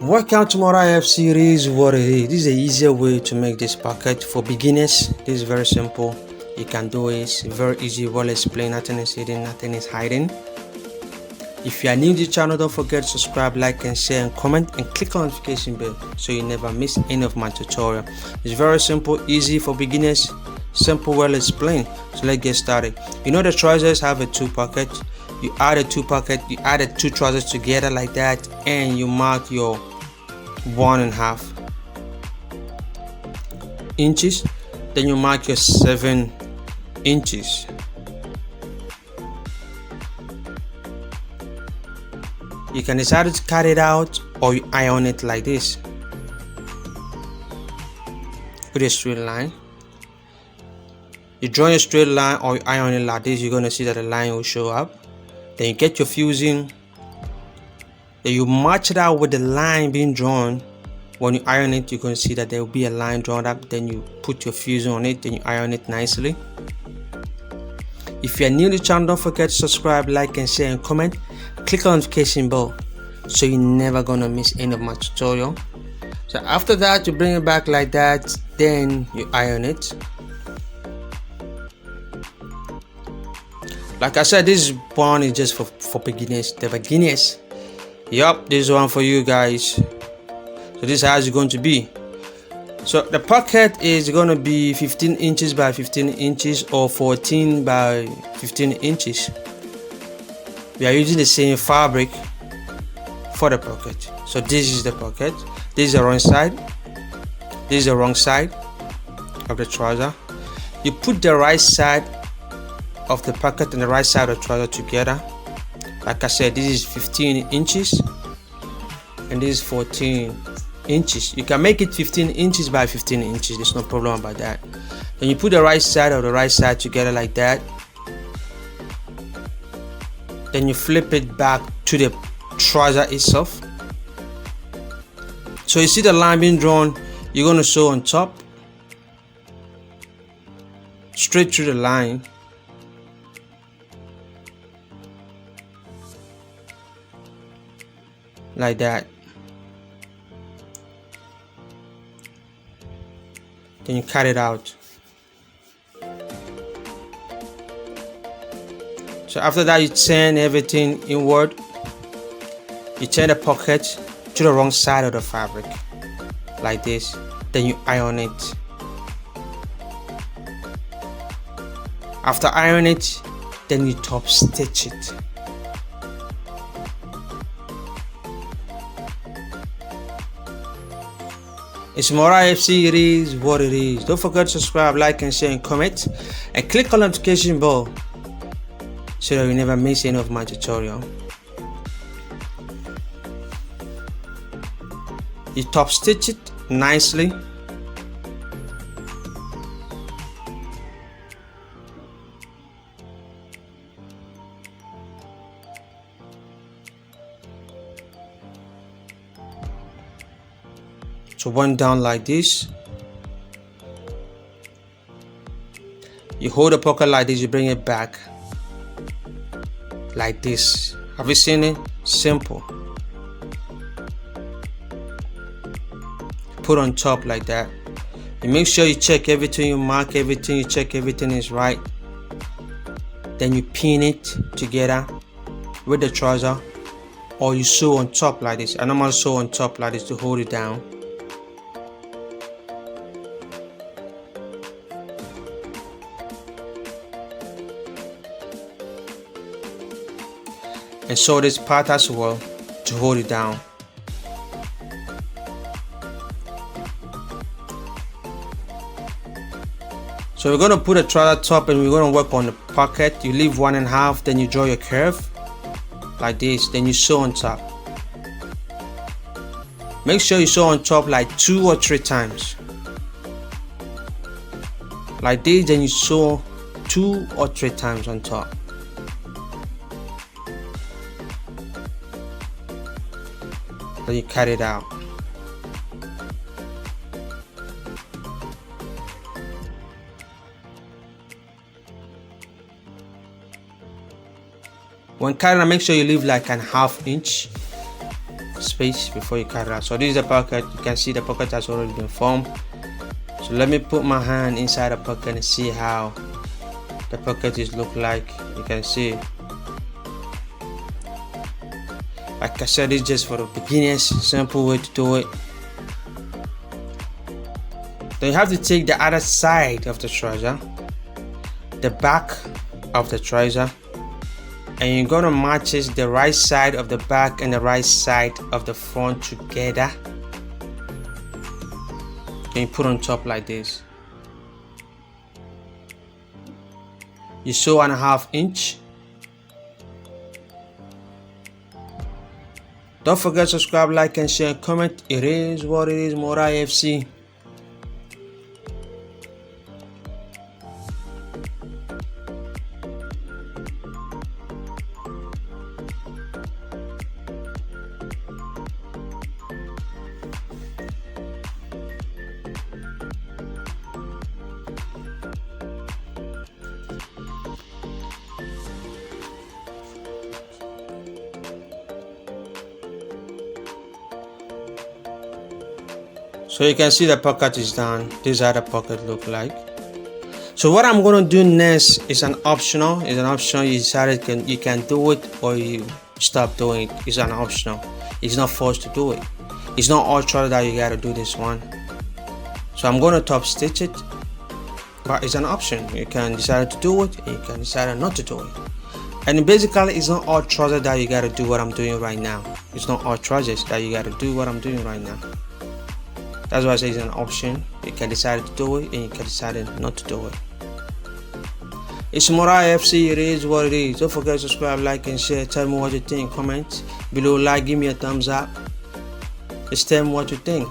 Welcome to my F series. What it is? This is an easier way to make this pocket for beginners. This is very simple. You can do it. It's very easy. Well explained. Nothing is hidden. Nothing is hiding. If you are new to the channel, don't forget to subscribe, like, and share, and comment, and click on the notification bell so you never miss any of my tutorial. It's very simple, easy for beginners. Simple, well explained. So let's get started. You know the trousers have a two pocket. You add a two pocket. You add the two trousers together like that, and you mark your 1.5 inches. Then you mark your 7 inches. You can decide to cut it out or you iron it like this with a straight line. You draw a straight line or you iron it like this. You're going to see that the line will show up. Then you get your fusing. Then you match it out with the line being drawn. When you iron it, you're going to see that there will be a line drawn up. Then you put your fusing on it. Then you iron it nicely. If you are new to the channel, don't forget to subscribe, like, and share, and comment. Click on the notification bell so you're never gonna miss any of my tutorial. So after that, you bring it back like that. Then you iron it. Like I said, this one is just for beginners. The beginners. Yup, this one for you guys. So this is how it's going to be. So the pocket is going to be 15 inches by 15 inches or 14 by 15 inches. We are using the same fabric for the pocket. So this is the pocket. This is the wrong side. This is the wrong side of the trouser. You put the right side of the pocket and the right side of the trouser together. Like I said, this is 15 inches and this is 14 inches. You can make it 15 inches by 15 inches. There's no problem about that. Then you put the right side of the right side together like that. Then you flip it back to the trouser itself. So you see the line being drawn. You're going to sew on top straight through the line. Like that. Then you cut it out. So after that, you turn everything inward. You turn the pocket to the wrong side of the fabric like this. Then you iron it. After iron it, then you top stitch it. It's Mora FC. It is what it is. Don't forget to subscribe, like, and share, and comment, and click on the notification bell so that you never miss any of my tutorial. You top stitch it nicely. So one down like this. You hold the pocket like this, you bring it back like this. Have you seen it? Simple. Put on top like that. You make sure you check everything, you mark everything, you check everything is right. Then you pin it together with the trouser, or you sew on top like this. I normally sew on top like this to hold it down. And sew this part as well to hold it down. So we're going to put a trouser top and we're going to work on the pocket. You leave 1.5, then you draw your curve like this, then you sew on top. Make sure you sew on top like 2 or 3 times like this, then you sew 2 or 3 times on top. Then you cut it out. When cutting, make sure you leave like an 1/2 inch space before you cut it out. So this is the pocket. You can see the pocket has already been formed. So let me put my hand inside the pocket and see how the pocket is look like. You can see, like I said, it's just for the beginners, simple way to do it. Then you have to take the other side of the trouser, the back of the trouser, and you're gonna match the right side of the back and the right side of the front together. And you put on top like this. You sew 1/2 inch. Don't forget to subscribe, like, and share, and comment. It is what it is. More IFC. So you can see the pocket is done. This is how the pocket look like. So what I'm gonna do next is an optional. It's an option. You decided you can do it or you stop doing it. It's an optional. It's not forced to do it. It's not ultra that you gotta do this one. So I'm gonna top stitch it, but it's an option. You can decide to do it and you can decide not to do it. And basically it's not all trousers that you gotta do what I'm doing right now. It's not all trousers that you gotta do what I'm doing right now. That's why I say it's an option. You can decide to do it and you can decide not to do it. It's more IFC. It is what it is. Don't forget to subscribe, like, and share. Tell me what you think. Comment below, like, give me a thumbs up. Just tell me what you think.